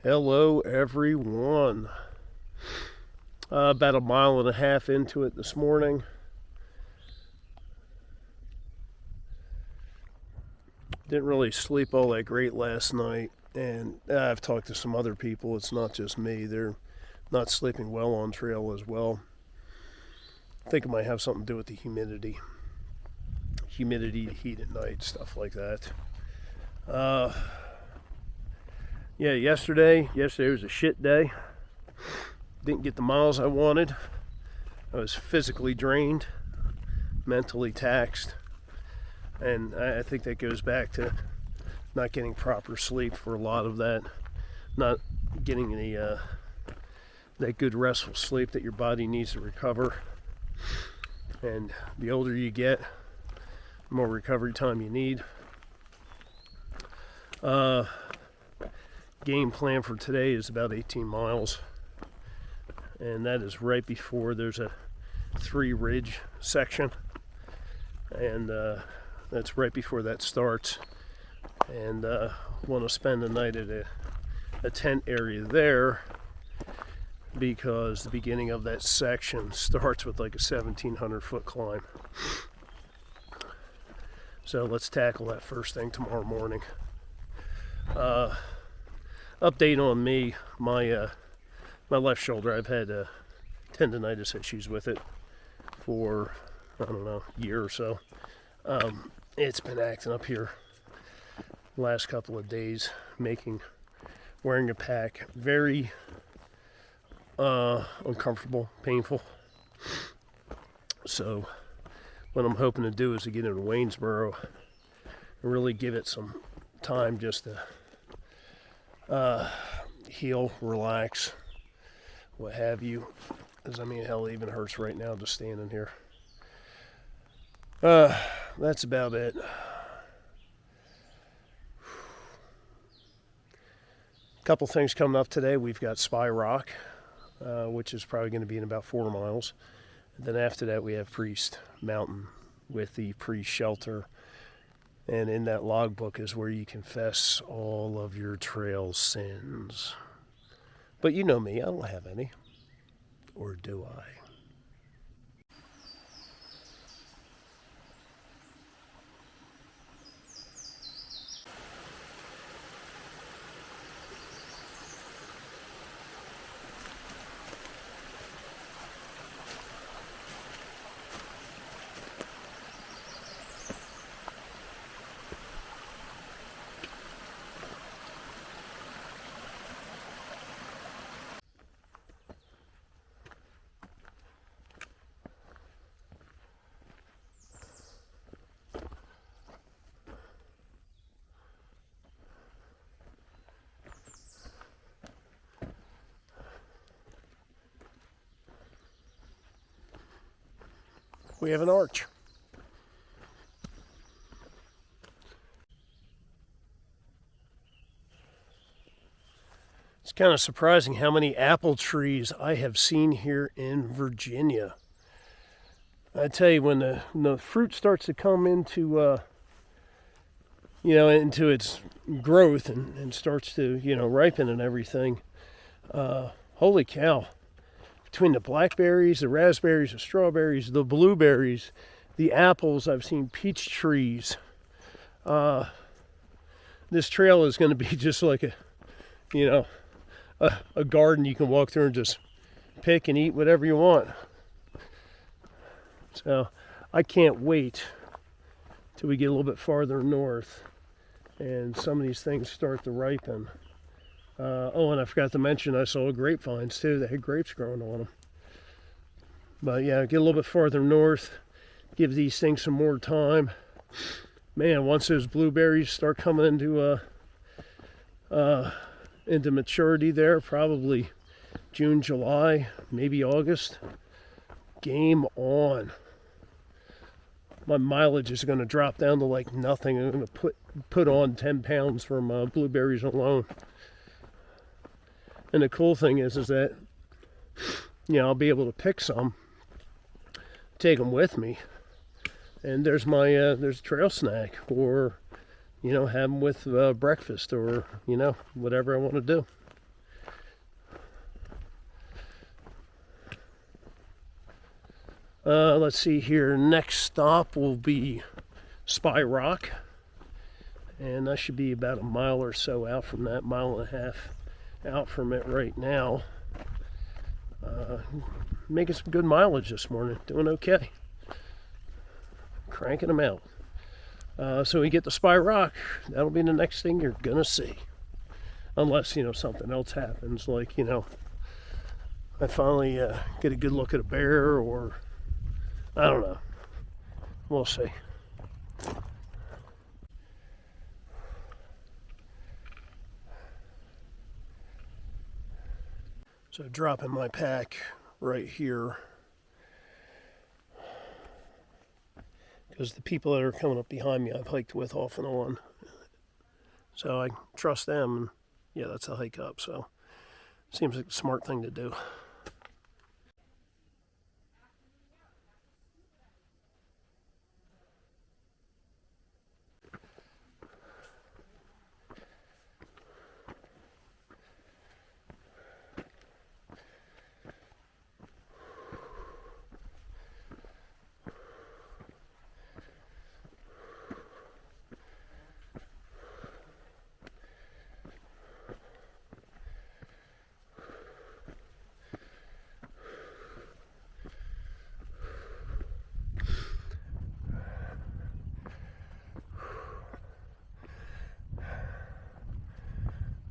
Hello everyone. About a mile and a half into it this morning. Didn't really sleep all that great last night, and I've talked to some other people. It's not just me. They're not sleeping well on trail as well. I think it might have something to do with the humidity, heat at night, stuff like that. Yesterday was a shit day. Didn't get the miles I wanted. I was physically drained, mentally taxed, and I think that goes back to not getting proper sleep for a lot of that, not getting that good restful sleep that your body needs to recover. And the older you get, the more recovery time you need. Game plan for today is about 18 miles, and that is right before there's a 3 ridge section, and that's right before that starts. And want to spend the night at a tent area there, because the beginning of that section starts with like a 1,700 foot climb. So let's tackle that first thing tomorrow morning. Update on me, my left shoulder, I've had tendonitis issues with it for, I don't know, a year or so. It's been acting up here last couple of days, wearing a pack very uncomfortable, painful. So what I'm hoping to do is to get into Waynesboro and really give it some time just to heal, relax, what have you. Because hell, it even hurts right now just standing here. That's about it. Couple things coming up today. We've got Spy Rock, which is probably going to be in about 4 miles. And then after that, we have Priest Mountain with the Priest Shelter. And in that logbook is where you confess all of your trail sins. But you know me, I don't have any. Or do I? We have an arch. It's kind of surprising how many apple trees I have seen here in Virginia. I tell you, when the fruit starts to come into into its growth and starts to ripen and everything, holy cow. Between the blackberries, the raspberries, the strawberries, the blueberries, the apples, I've seen peach trees. This trail is going to be just like a garden you can walk through and just pick and eat whatever you want. So I can't wait till we get a little bit farther north and some of these things start to ripen. And I forgot to mention, I saw grapevines too. They had grapes growing on them. But yeah, get a little bit farther north, give these things some more time. Man, once those blueberries start coming into maturity there, probably June, July, maybe August, game on. My mileage is going to drop down to like nothing. I'm going to put on 10 pounds from blueberries alone. And the cool thing is that, I'll be able to pick some, take them with me, and there's my there's a trail snack, or have them with breakfast, or whatever I want to do. Let's see here. Next stop will be Spy Rock. And I should be about a mile or so out from that, mile and a half out from it right now. Making some good mileage this morning. Doing okay. Cranking them out. So we get to Spy Rock. That'll be the next thing you're going to see. Unless, something else happens. Like, I finally get a good look at a bear, or I don't know. We'll see. So dropping my pack right here, because the people that are coming up behind me I've hiked with off and on. So I trust them, and yeah, that's a hike up, so seems like a smart thing to do.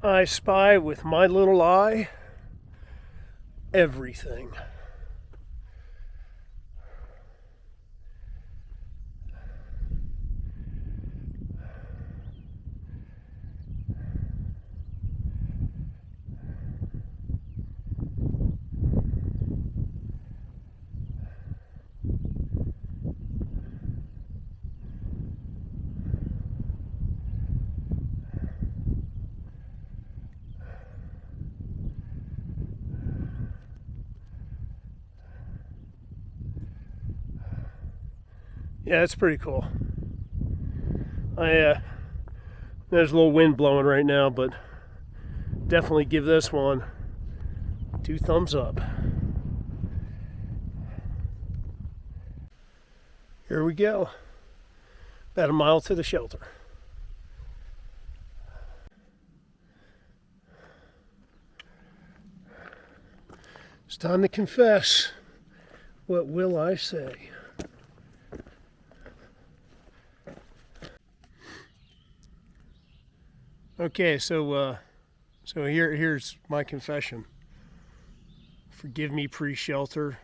I spy with my little eye everything. Yeah, it's pretty cool. There's a little wind blowing right now, but definitely give this one 2 thumbs up. Here we go. About a mile to the shelter. It's time to confess. What will I say? Okay, so here's my confession. Forgive me, pre-shelter.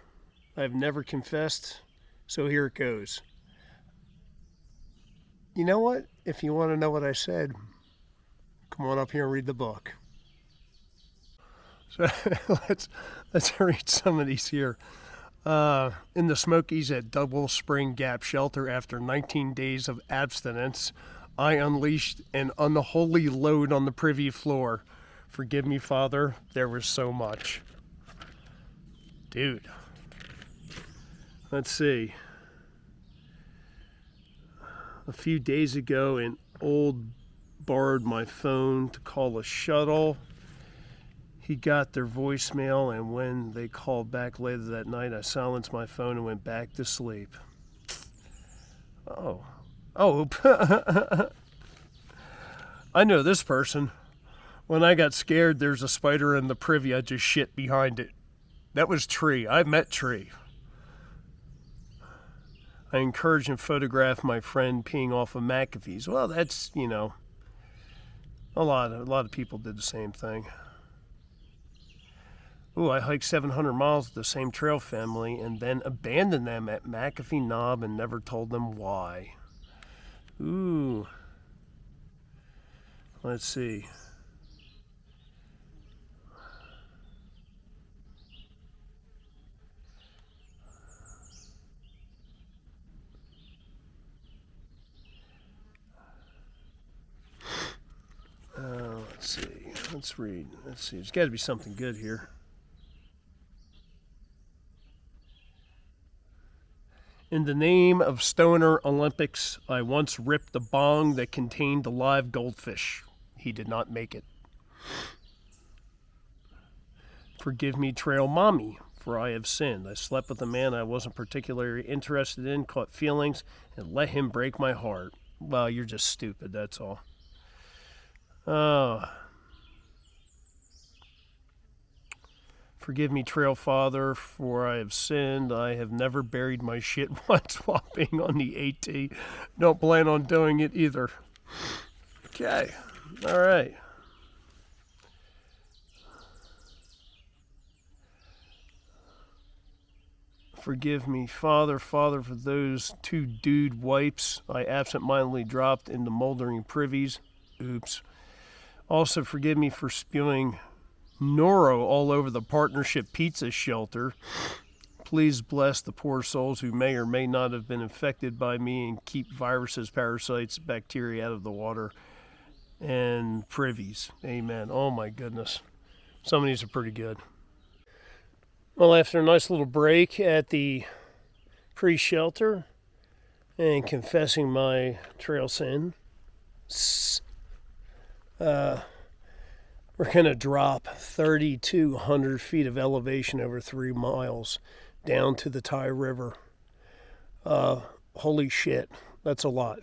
I've never confessed, so here it goes. You know what? If you want to know what I said, come on up here and read the book. So let's read some of these here. In the Smokies at Double Spring Gap Shelter, after 19 days of abstinence, I unleashed an unholy load on the privy floor. Forgive me, Father, there was so much. Dude. Let's see. A few days ago, an old borrowed my phone to call a shuttle. He got their voicemail, and when they called back later that night, I silenced my phone and went back to sleep. Oh. I know this person. When I got scared, there's a spider in the privy. I just shit behind it. That was Tree. I met Tree. I encouraged and photographed my friend peeing off of McAfee's. Well, that's, a lot of people did the same thing. Ooh, I hiked 700 miles with the same trail family and then abandoned them at McAfee Knob and never told them why. Ooh. Let's see. Let's see. Let's read. Let's see. There's got to be something good here. In the name of Stoner Olympics, I once ripped a bong that contained a live goldfish. He did not make it. Forgive me, Trail Mommy, for I have sinned. I slept with a man I wasn't particularly interested in, caught feelings, and let him break my heart. Well, you're just stupid, that's all. Forgive me, Trail Father, for I have sinned. I have never buried my shit once while being on the AT. Don't plan on doing it either. Okay, all right. Forgive me, Father, for those 2 dude wipes I absent-mindedly dropped into moldering privies. Oops. Also, forgive me for spewing Noro all over the partnership pizza shelter. Please bless the poor souls who may or may not have been infected by me and keep viruses, parasites, bacteria out of the water and privies. Amen. Oh my goodness. Some of these are pretty good. Well, after a nice little break at the pre-shelter and confessing my trail sin, we're going to drop 3,200 feet of elevation over 3 miles down to the Thai River. Holy shit, that's a lot.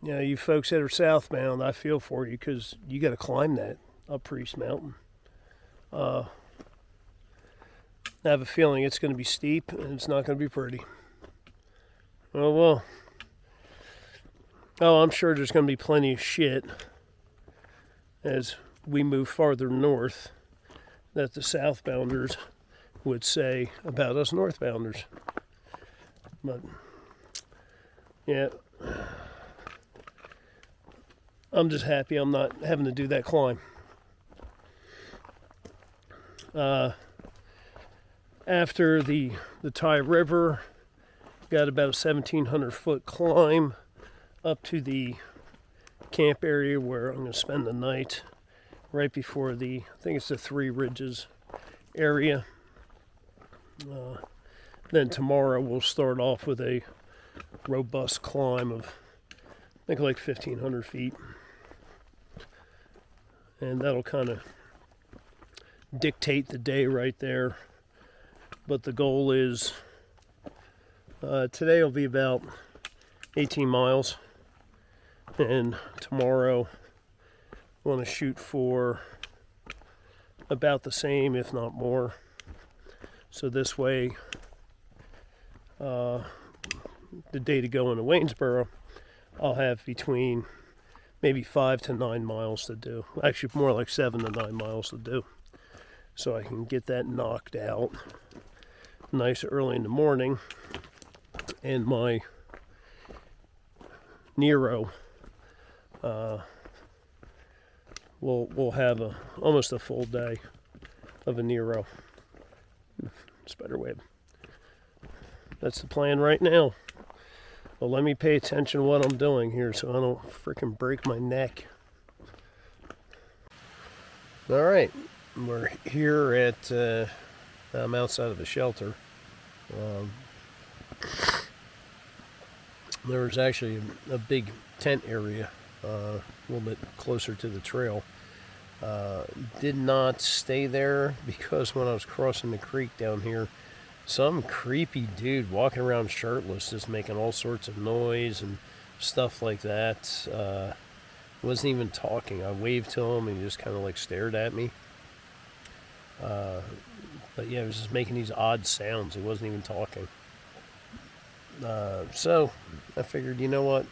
You know, you folks that are southbound, I feel for you because you got to climb that up Priest Mountain. I have a feeling it's going to be steep and it's not going to be pretty. Oh, well. Oh, I'm sure there's going to be plenty of shit as we move farther north that the southbounders would say about us northbounders. But, yeah, I'm just happy I'm not having to do that climb. After the Thai River, got about a 1,700 foot climb up to the camp area where I'm going to spend the night, right before I think it's the Three Ridges area. Then tomorrow we'll start off with a robust climb of, I think, like 1,500 feet. And that'll kind of dictate the day right there. But the goal is, today will be about 18 miles. And tomorrow I want to shoot for about the same, if not more. So this way, the day to go into Waynesboro, I'll have between maybe 5 to 9 miles to do. Actually, more like 7 to 9 miles to do. So I can get that knocked out nice early in the morning. And my Nero we'll have almost a full day of a Nero. Spider web. That's the plan right now. Well, let me pay attention to what I'm doing here so I don't freaking break my neck. All right, we're here at, I'm outside of the shelter. There's actually a big tent area a little bit closer to the trail. Did not stay there because when I was crossing the creek down here, some creepy dude walking around shirtless, just making all sorts of noise and stuff like that. Wasn't even talking. I waved to him and he just kind of like stared at me. But yeah, he was just making these odd sounds. He wasn't even talking. So I figured, you know what?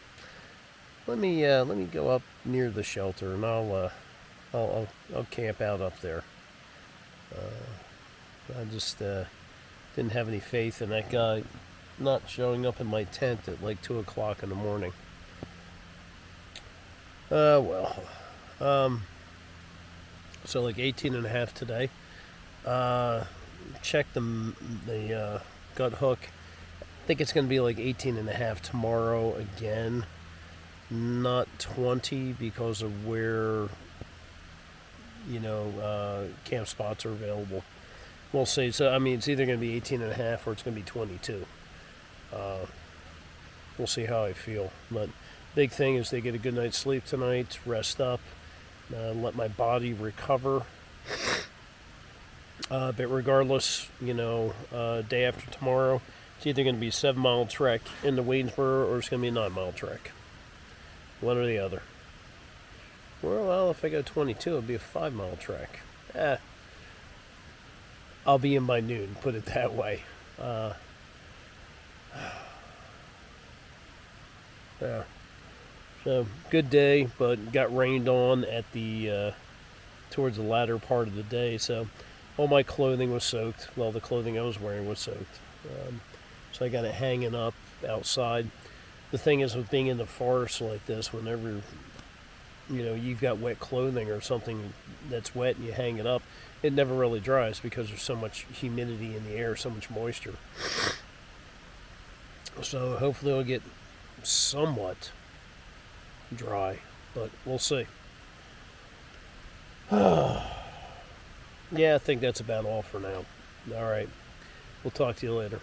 Let me go up near the shelter and I'll camp out up there. I just didn't have any faith in that guy not showing up in my tent at like 2 o'clock in the morning. So like 18 and a half today. Check the gut hook. I think it's going to be like 18 and a half tomorrow again. Not 20 because of where, camp spots are available. We'll see. So, I mean, it's either going to be 18 and a half or it's going to be 22. We'll see how I feel. But big thing is they get a good night's sleep tonight, rest up, let my body recover. But regardless, day after tomorrow, it's either going to be a 7-mile trek into Waynesboro or it's going to be a 9-mile trek. One or the other. Well, if I go 22, it'll be a 5-mile trek. I'll be in by noon, put it that way. Yeah. So, good day, but got rained on at the towards the latter part of the day, so all my clothing was soaked. Well, the clothing I was wearing was soaked. So I got it hanging up outside. The thing is with being in the forest like this, whenever you've got wet clothing or something that's wet and you hang it up, it never really dries because there's so much humidity in the air, so much moisture. So hopefully it'll get somewhat dry, but we'll see. Yeah, I think that's about all for now. All right. We'll talk to you later.